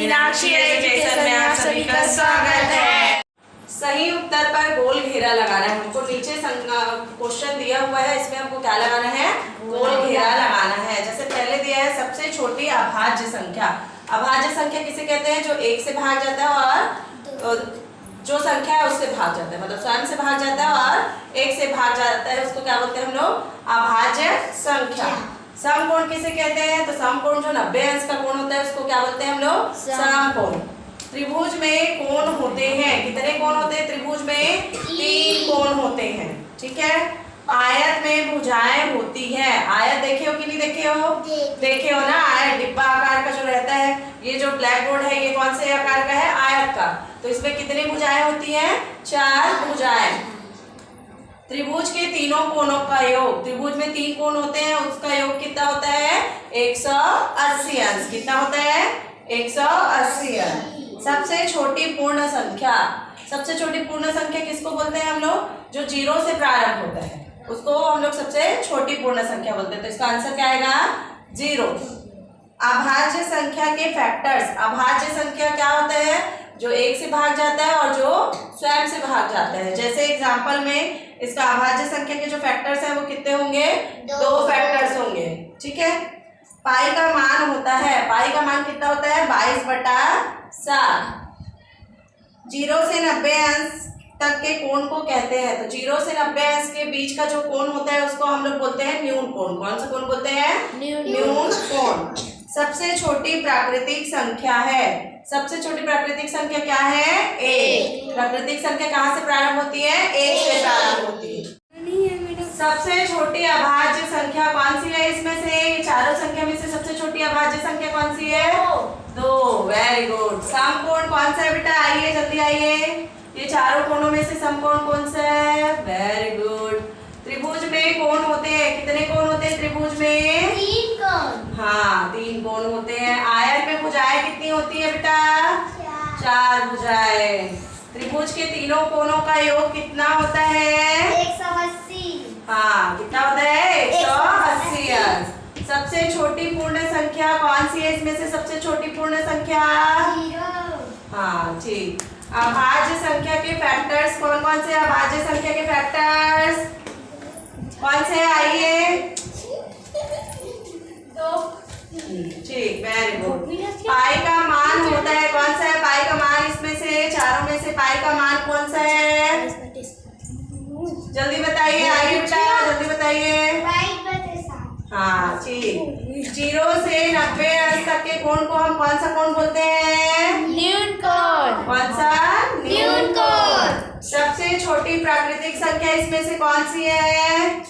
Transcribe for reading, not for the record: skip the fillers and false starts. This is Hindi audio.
मीनाक्षी एजुकेशन में आप सभी का स्वागत है। सही उत्तर पर गोल घेरा लगाना है हमको। नीचे क्वेश्चन दिया हुआ है, इसमें हमको क्या लगाना है? गोल घेरा लगाना है। जैसे पहले दिया है सबसे छोटी अभाज्य संख्या। अभाज्य संख्या किसे कहते हैं? जो एक से भाग जाता है और जो संख्या है उससे भाग जाता है, मतलब स्वयं से भाग जाता है और एक से भाग जाता है, उसको क्या बोलते हैं हम लोग? अभाज्य संख्या। समकोण किसे कहते हैं? तो समकोण जो 90 अंश का कोण होता है उसको क्या बोलते हैं हम लोग? समकोण। त्रिभुज में कोण होते हैं, कितने कोण होते हैं त्रिभुज में? 3 कोण होते हैं, ठीक है। आयत में भुजाएं होती है। आयत देखे हो कि नहीं देखे हो? देखे हो ना। आयत डिब्बा आकार का जो रहता है, ये जो ब्लैक बोर्ड है ये कौन से आकार का है? आयत का। तो इसमें कितनी भुजाएं होती हैं? 4 भुजाएं। त्रिभुज के तीनों कोणों का योग, त्रिभुज में 3 कोण होते हैं, उसका योग कितना होता है? 180 अंश। कितना होता है? 180 अंश। सबसे छोटी पूर्ण संख्या, सबसे छोटी पूर्ण संख्या किसको बोलते हैं हम लोग? जो 0 से प्रारंभ होता है उसको हम लोग सबसे छोटी पूर्ण संख्या बोलते हैं। तो इसका आंसर क्या आएगा? 0। अभाज्य संख्या के फैक्टर्स। अभाज्य संख्या क्या होता है? जो एक से भाग जाता है और जो स्वयं से भाग जाता है। जैसे एग्जाम्पल में इसका अभाज्य संख्या के जो फैक्टर्स हैं वो कितने होंगे? 2 फैक्टर्स होंगे, ठीक है। पाई का मान होता है, पाई का मान कितना होता है? 22/7। 0 से 90 अंश तक के कोण को कहते हैं। तो 0 से 90 अंश के बीच का जो कोण होता है उसको हम लोग बोलते हैं न्यून कोण। कौन सा कोण बोलते हैं? न्यून कोण। सबसे छोटी प्राकृतिक संख्या है। सबसे छोटी प्राकृतिक संख्या क्या है? 1। प्राकृतिक संख्या कहाँ से प्रारंभ होती है? 1 से प्रारंभ होती है। सबसे छोटी अभाज्य संख्या कौन सी है इसमें से? चारों संख्या में से सबसे छोटी अभाज्य संख्या कौन सी है? 2। Very good. समकोण कौन सा है बेटा? आइए जल्दी आइए। ये चारों कोणों में से समकोण कौन सा है? Very good. त्रिभुज में कोण होते हैं, कितने कोण होते हैं त्रिभुज में? 3 कोण। हाँ, 3 कोण होते हैं। आयत में भुजाएं कितनी होती है बेटा? 4 भुजाएं। त्रिभुज के तीनों कोणों का योग कितना होता है? 180। हाँ, कितना होता है? 180 अंश। सबसे छोटी पूर्ण संख्या कौन सी है इसमें से? सबसे छोटी पूर्ण संख्या 0। हाँ, ठीक। अभाज्य संख्या के फैक्टर्स कौन कौन से? अभाज्य संख्या के फैक्टर्स कौन से? आइए। 2। ठीक, वेरी गुड। पाई का मान होता है, कौन सा है पाई का मान? इसमें से चारों में से पाई का मान कौन सा है? जल्दी बताइए, आइए बेटा जल्दी बताइए। हाँ, ठीक। 0 से 90 अंश तक के कोण को हम कौन सा कोण बोलते हैं? न्यून कोण। कौन सा? न्यून कोण। सबसे छोटी प्राकृतिक संख्या इसमें से कौन सी है?